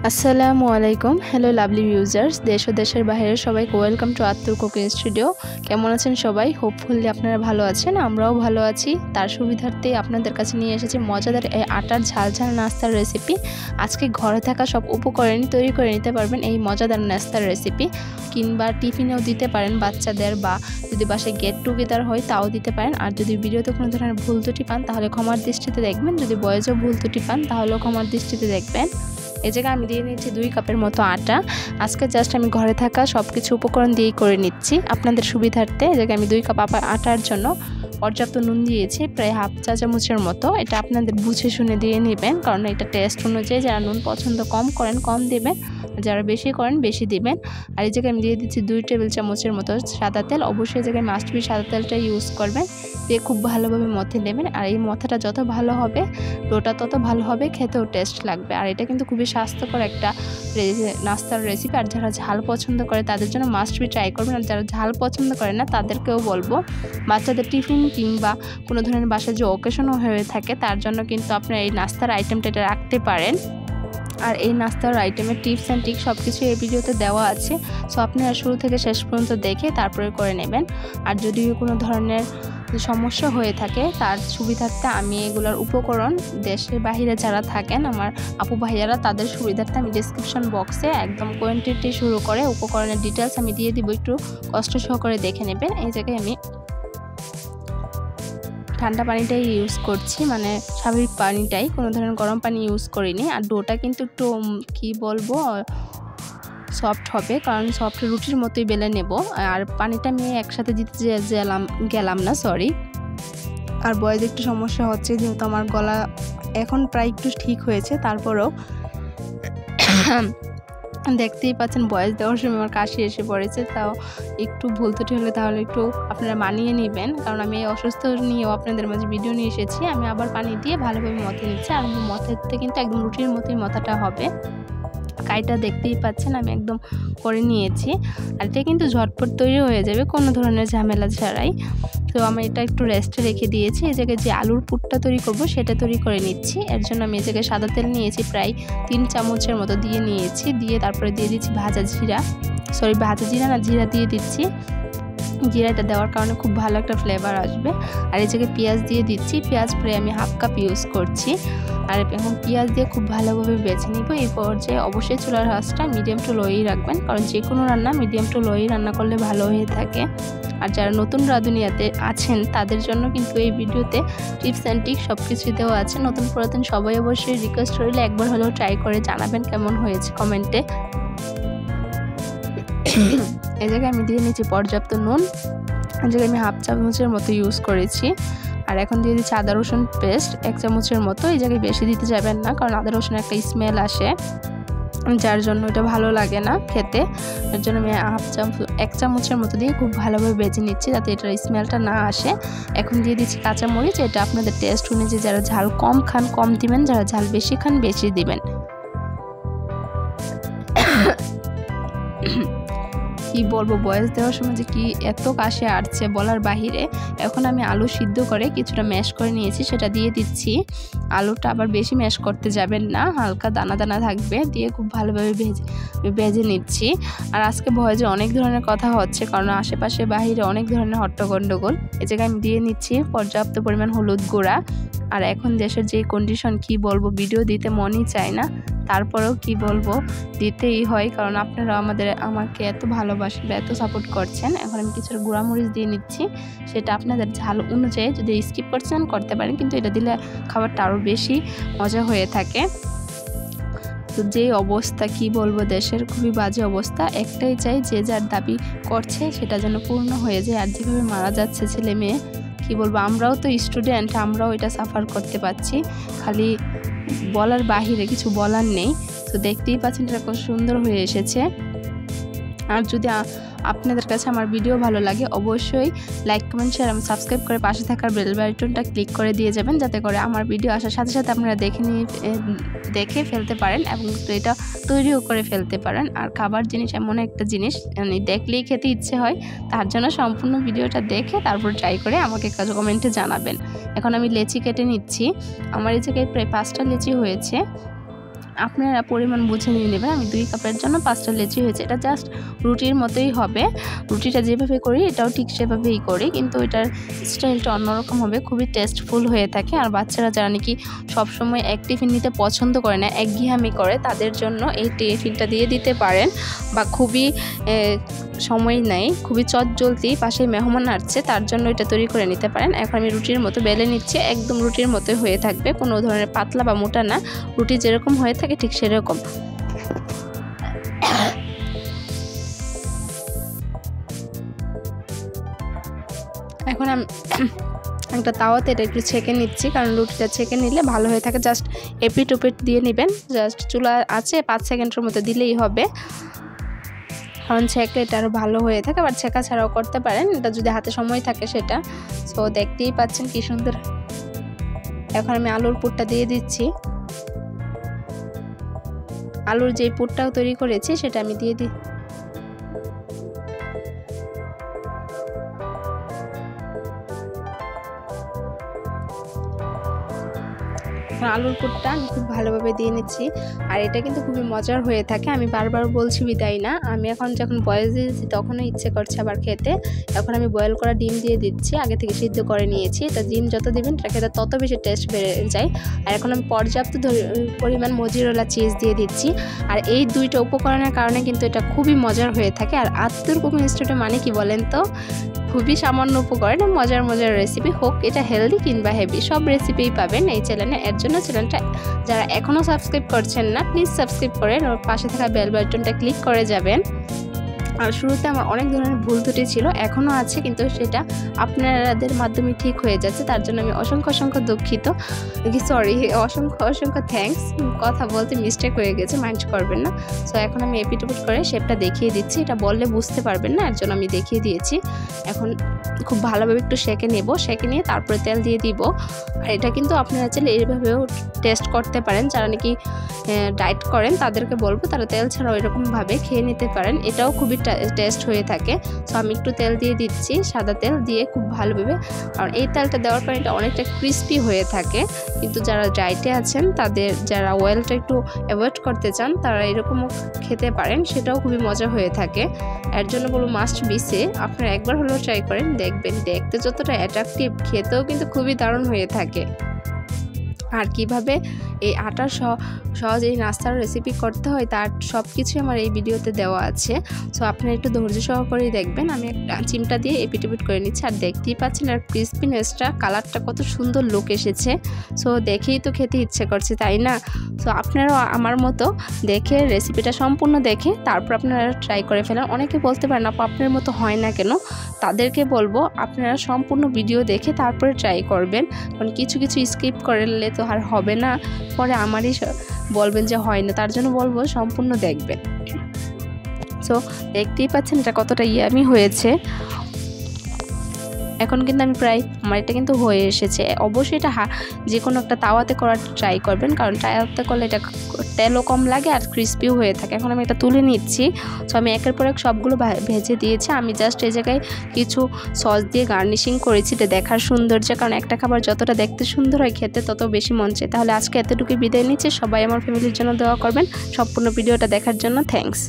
আসসালামু আলাইকুম। Hello lovely users, দেশ ও দেশের বাইরে সবাইকে ওয়েলকাম টু আত্তুর কুকিং স্টুডিও। কেমন আছেন সবাই? হোপফুলি আপনারা ভালো আছেন, আমরাও ভালো আছি। তার সুবিধার্থে আপনাদের কাছে নিয়ে এসেছি মজাদার এই আটার ঝাল ঝাল নাস্তার রেসিপি। আজকে ঘরে থাকা সব উপকরণ তৈরি করে নিতে পারবেন এই মজাদার নাস্তার রেসিপি, কিংবা টিফিনেও দিতে পারেন বাচ্চাদের, বা যদি বাসায় গেট টুগেদার হয় তাও দিতে পারেন। আর যদি ভিডিওতে কোনো ধরনের ভুল ত্রুটি পান তাহলে ক্ষমার দৃষ্টিতে দেখবেন, যদি বয়েসও ভুল ত্রুটি পান তাহলেও ক্ষমার দৃষ্টিতে দেখবেন। এই জায়গায় আমি দিয়ে নিচ্ছি 2 কাপের মতো আটা। আজকে জাস্ট আমি ঘরে থাকা সব কিছু উপকরণ দিয়েই করে নিচ্ছি আপনাদের সুবিধার্থে। এই জায়গায় আমি 2 কাপ আটার জন্য পর্যাপ্ত নুন দিয়েছি, প্রায় হাফ চা চামচের মতো। এটা আপনাদের বুঝে শুনে দিয়ে নেবেন, কারণ এটা টেস্ট অনুযায়ী যারা নুন পছন্দ কম করেন কম দেবেন, যারা বেশি করেন বেশি দিবেন। আর এই জায়গায় আমি দিয়ে দিচ্ছি 2 টেবিল চামচের মতো সাদা তেল। অবশ্যই এই জায়গায় মাস্ট বি সাদা তেলটা ইউজ করবেন, দিয়ে খুব ভালোভাবে মথে নেবেন। আর এই মথাটা যত ভালো হবে ডোটা তত ভালো হবে, খেতেও টেস্ট লাগবে। আর এটা কিন্তু খুবই স্বাস্থ্যকর একটা নাস্তার রেসিপি। আর যারা ঝাল পছন্দ করে তাদের জন্য মাস্ট বি ট্রাই করবেন। আর যারা ঝাল পছন্দ করে না তাদেরকেও বলবো, বাচ্চাদের টিফিন কিংবা কোনো ধরনের বাসায় যে অকেশনও হয়ে থাকে তার জন্য কিন্তু আপনারা এই নাস্তার আইটেমটা এটা রাখতে পারেন। আর এই নাস্তার আইটেমের টিপস অ্যান্ড ট্রিক সব কিছু এই ভিডিওতে দেওয়া আছে, সো আপনারা শুরু থেকে শেষ পর্যন্ত দেখে তারপরে করে নেবেন। আর যদি কোনো ধরনের সমস্যা হয়ে থাকে তার সুবিধার্থে আমি এগুলোর উপকরণ দেশের বাইরে যারা থাকেন আমার আপু ভাইয়ারা, তাদের সুবিধার্থে আমি ডিসক্রিপশন বক্সে একদম কোয়ান্টিটি শুরু করে উপকরণের ডিটেলস আমি দিয়ে দিব, একটু কষ্ট সহকারে দেখে নেবেন। এই জায়গায় আমি ঠান্ডা পানিটাই ইউজ করছি, মানে স্বাভাবিক পানিটাই, কোনো ধরনের গরম পানি ইউজ করিনি। আর ডোটা কিন্তু একটু কি বলবো সফট হবে, কারণ সফট রুটির মতোই বেলে নেব। আর পানিটা আমি একসাথে দিতে গেলাম না, সরি। আর বয়েজ একটু সমস্যা হচ্ছে, যেহেতু আমার গলা এখন প্রায় একটু ঠিক হয়েছে, তারপরেও দেখতেই পাচ্ছেন বয়েস দেওয়ার সময় আমার কাশি এসে পড়েছে। তাও একটু ভুল ত্রুটি হলে তাহলে একটু আপনারা মানিয়ে নেবেন, কারণ আমি অসুস্থ নিয়েও আপনাদের মাঝে ভিডিও নিয়ে এসেছি। আমি আবার পানি দিয়ে ভালোভাবে মথে নিচ্ছি। আর মথাতে কিন্তু একদম রুটির মতোই মথাটা হবে। কাইটা দেখতেই পাচ্ছেন আমি একদম করে নিয়েছি। আর এটা কিন্তু ঝটপট তৈরি হয়ে যাবে কোনো ধরনের ঝামেলা ছাড়াই। তো আমি এটা একটু রেস্টে রেখে দিয়েছি। এই জায়গায় যে আলুর পুরটা তৈরি করব সেটা তৈরি করে নিচ্ছি। এর জন্য আমি এই জায়গায় সাদা তেল নিয়েছি, প্রায় 3 চামচের মতো দিয়ে নিয়েছি। দিয়ে তারপরে দিয়ে দিচ্ছি ভাজা জিরা জিরা দিয়ে দিচ্ছি। জিরাটা দেওয়ার কারণে খুব ভালো একটা ফ্লেভার আসবে। আর এই জায়গায় পেঁয়াজ দিয়ে দিচ্ছি, পেঁয়াজ প্রায় আমি হাফ কাপ ইউজ করছি। আর এখন পেঁয়াজ দিয়ে খুব ভালোভাবে বেছে নিব। এই পর্যায়ে অবশ্যই চুলার আঁচটা মিডিয়াম টু লোই রাখবেন, কারণ যে কোনো রান্না মিডিয়াম টু লোই রান্না করলে ভালো হয়ে থাকে। আর যারা নতুন রাঁধুনিয়াতে আছেন তাদের জন্য কিন্তু এই ভিডিওতে টিপস অ্যান্ড ট্রিক সব কিছুই দেওয়া আছে। নতুন পুরাতন সবাই অবশ্যই রিকোয়েস্ট করলে একবার হলেও ট্রাই করে জানাবেন কেমন হয়েছে কমেন্টে। এই জায়গায় আমি দিয়ে নিচ্ছি পর্যাপ্ত নুন, এই জায়গায় আমি হাফ চামচের মতো ইউজ করেছি। আর এখন দিয়ে দিচ্ছি আদা রসুন পেস্ট 1 চামচের মতো। এই জায়গায় বেশি দিতে যাবেন না, কারণ আদা রসুন একটা স্মেল আসে, যার জন্য এটা ভালো লাগে না খেতে। এর জন্য আমি 1 চামচের মতো দিয়ে খুব ভালোভাবে বেজে নিচ্ছি, যাতে এটার স্মেলটা না আসে। এখন দিয়ে দিচ্ছি কাঁচামরিচ, এটা আপনাদের টেস্ট অনুযায়ী, যারা ঝাল কম খান কম দিবেন, যারা ঝাল বেশি খান বেশি দিবেন। কি বলবো, বয়েস দেওয়ার সময় যে কি এত কাশি আসছে বলার বাহিরে। এখন আমি আলু সিদ্ধ করে কিছুটা ম্যাশ করে নিয়েছি, সেটা দিয়ে দিচ্ছি। আলুটা আবার বেশি ম্যাশ করতে যাবেন না, হালকা দানা দানা থাকবে, দিয়ে খুব ভালোভাবে ভেজে নিচ্ছি। আর আজকে ভয়েসে অনেক ধরনের কথা হচ্ছে, কারণ আশেপাশে বাহিরে অনেক ধরনের হট্টগন্ডগোল। এই জায়গায় আমি দিয়ে নিচ্ছি পর্যাপ্ত পরিমাণ হলুদ গুঁড়া। আর এখন দেশের যে কন্ডিশন কি বলবো, ভিডিও দিতে মনই চায় না, তারপরেও কি বলবো দিতেই হয়, কারণ আপনারা আমাকে এত ভালোবাসেন বা এত সাপোর্ট করছেন। এখন আমি কিছুটা গুঁড়ামরিচ দিয়ে নিচ্ছি, সেটা আপনাদের ঝাল অনুযায়ী, যদি স্কিপ করছেন করতে পারেন, কিন্তু এটা দিলে খাবারটা আরও বেশি মজা হয়ে থাকে। তো যে অবস্থা কি বলবো, দেশের খুবই বাজে অবস্থা। একটাই চাই, যে যার দাবি করছে সেটা যেন পূর্ণ হয়ে যায়। আর যেভাবে মারা যাচ্ছে ছেলে মেয়ে, কি বলবো, আমরাও তো স্টুডেন্ট, আমরাও এটা সাফার করতে পারছি, খালি বলার বাহিরে কিছু বলার নেই। তো দেখতেই পাচ্ছেন এটা কত সুন্দর হয়ে এসেছে। আর যদি আপনাদের কাছে আমার ভিডিও ভালো লাগে অবশ্যই লাইক কমেন্ট শেয়ার এবং সাবস্ক্রাইব করে পাশে থাকার বেল বাটনটা ক্লিক করে দিয়ে যাবেন, যাতে করে আমার ভিডিও আসার সাথে সাথে আপনারা দেখে ফেলতে পারেন এবং এটা তৈরিও করে ফেলতে পারেন। আর খাবার জিনিস এমন একটা জিনিস, মানে দেখলেই খেতে ইচ্ছে হয়, তার জন্য সম্পূর্ণ ভিডিওটা দেখে তারপর ট্রাই করে আমাকে কমেন্টে জানাবেন। এখন আমি লেচি কেটে নিচ্ছি। আমার এই জায়গায় প্রায় 5টা লেচি হয়েছে। আপনারা পরিমাণ বুঝে নিয়ে নেবেন। আমি 2 কাপের জন্য 5টা লেচি হয়েছে। এটা জাস্ট রুটির মতোই হবে, রুটিটা যেভাবে করি এটাও ঠিক সেভাবেই করি, কিন্তু এটার স্টাইলটা অন্যরকম হবে, খুবই টেস্টফুল হয়ে থাকে। আর বাচ্চারা যারা নাকি সবসময় এক টিফিন নিতে পছন্দ করে না, একঘেয়েমি করে, তাদের জন্য এই টিফিনটা দিয়ে দিতে পারেন। বা খুবই সময় নেই, খুবই চটজলদি পাশে মেহমান আসছে, তার জন্য এটা তৈরি করে নিতে পারেন। এখন আমি রুটির মতো বেলে নিচ্ছি, একদম রুটির মতো হয়ে থাকবে, কোনো ধরনের পাতলা বা মোটা না, রুটি যেরকম হয়ে থাকে ঠিক সেরকম। এখন আমি একটা তাওয়াতে এটা একটু ছেঁকে নিচ্ছি, কারণ রুটিটা ছেঁকে নিলে ভালো হয়ে থাকে। জাস্ট এপিট ওপিট দিয়ে নেবেন, জাস্ট চুলা আছে 5 সেকেন্ডের মতো দিলেই হবে, কারণ ছেঁকলে এটা আরও ভালো হয়ে থাকে। আবার ছেঁকা ছাড়াও করতে পারেন, এটা যদি হাতে সময় থাকে সেটা। সো দেখতেই পাচ্ছেন কি সুন্দর। এখন আমি আলুর পুরটা দিয়ে দিচ্ছি, আলুর যে পুরটাও তৈরি করেছি সেটা আমি দিয়ে দিই। আলুর পুরটা আমি খুব ভালোভাবে দিয়ে নিচ্ছি, আর এটা কিন্তু খুবই মজার হয়ে থাকে। আমি বারবার বলছি বিদায় না, আমি এখন যখন বয়েল দিয়েছি তখনও ইচ্ছে করছে আবার খেতে। এখন আমি বয়েল করা ডিম দিয়ে দিচ্ছি, আগে থেকে সিদ্ধ করে নিয়েছি। এটা ডিম যত দিবেন এটা খেতে তত বেশি টেস্ট বেড়ে যায়। আর এখন আমি পর্যাপ্ত পরিমাণ মোজারেলা চিজ দিয়ে দিচ্ছি। আর এই 2টা উপকরণের কারণে কিন্তু এটা খুবই মজার হয়ে থাকে। আর আত্তুর কুকিং স্টুডিও মানে কি বলেন তো, খুবই সামান্য উপকরণ, মজার মজার রেসিপি, হোক এটা হেলদি কিংবা হেভি, সব রেসিপিই পাবেন এই চ্যানেলে। এর জন্য চ্যানেলটা যারা এখনও সাবস্ক্রাইব করছেন না, প্লিজ সাবস্ক্রাইব করেন, ওর পাশে থাকা বেল বাটনটা ক্লিক করে যাবেন। আর শুরুতে আমার অনেক ধরনের ভুল ত্রুটি ছিল, এখনও আছে, কিন্তু সেটা আপনাদের মাধ্যমে ঠিক হয়ে যাচ্ছে, তার জন্য আমি অসংখ্য দুঃখিত, অসংখ্য থ্যাঙ্কস। কথা বলতে মিস্টেক হয়ে গেছে, মাইন্ড করবেন না। সো এখন আমি এপিটুপিট করে শেপটা দেখিয়ে দিচ্ছি, এটা বললে বুঝতে পারবেন না, এর জন্য আমি দেখিয়ে দিয়েছি। এখন খুব ভালোভাবে একটু সেঁকে নেব, সেঁকে নিয়ে তারপরে তেল দিয়ে দিব। আর এটা কিন্তু আপনারা চাইলে এইভাবেও টেস্ট করতে পারেন, যারা নাকি ডায়েট করেন তাদেরকে বলবো তারা তেল ছাড়াও এরকমভাবে খেয়ে নিতে পারেন, এটাও খুবই টেস্ট হয়ে থাকে। সো আমি একটু তেল দিয়ে দিচ্ছি, সাদা তেল দিয়ে খুব ভালোভাবে, কারণ এই তেলটা দেওয়ার পর এটা অনেকটা ক্রিস্পি হয়ে থাকে। কিন্তু যারা ডায়েটে আছেন, তাদের যারা অয়েলটা একটু অ্যাভয়েড করতে চান, তারা এরকমও খেতে পারেন, সেটাও খুবই মজা হয়ে থাকে। এর জন্য বলবো মাস্ট বিসে আপনারা একবার হলেও ট্রাই করেন, দেখবেন দেখতে যতটা অ্যাট্রাকটিভ, খেতেও কিন্তু খুবই দারুণ হয়ে থাকে। আর কিভাবে এই আটার সহজ এই নাস্তার রেসিপি করতে হয় তার সব কিছুই আমার এই ভিডিওতে দেওয়া আছে। সো আপনারা একটু ধৈর্য সহকারেই দেখবেন। আমি একটা চিমটা দিয়ে এপিট করে নিচ্ছি, আর দেখতেই পাচ্ছেন আর ক্রিসপিনেসটা, কালারটা কত সুন্দর লুক এসেছে। সো দেখেই তো খেতে ইচ্ছে করছে, তাই না? সো আপনারাও আমার মতো দেখে রেসিপিটা সম্পূর্ণ দেখে তারপর আপনারা ট্রাই করে ফেলেন। অনেকে বলতে পারেন আপু আপনার মতো হয় না কেন, তাদেরকে বলবো আপনারা সম্পূর্ণ ভিডিও দেখে তারপরে ট্রাই করবেন, কারণ কিছু স্কিপ করলে তো আর হবে না, পরে আমারই বলবেন যে হয় না, তার জন্য বলবো সম্পূর্ণ দেখবেন। সো দেখতেই পাচ্ছেন এটা কতটা ইয়ামি হয়েছে। এখন কিন্তু আমি আমার এটা কিন্তু হয়ে এসেছে। অবশ্যই এটা যে কোনো একটা তাওয়াতে করার ট্রাই করবেন, কারণ তাওয়াতে করলে এটা তেলও কম লাগে আর ক্রিস্পিও হয়ে থাকে। এখন আমি এটা তুলে নিচ্ছি। সো আমি একের পর এক সবগুলো ভেজে দিয়েছি। আমি জাস্ট এই জায়গায় কিছু সস দিয়ে গার্নিশিং করেছি, এটা দেখার সৌন্দর্য, কারণ একটা খাবার যতটা দেখতে সুন্দর হয় খেতে তত বেশি মন চায়। তাহলে আজকে এতটুকু বিদায় নিচ্ছি, সবাই আমার ফ্যামিলির জন্য দোয়া করবেন। সম্পূর্ণ ভিডিওটা দেখার জন্য থ্যাঙ্কস।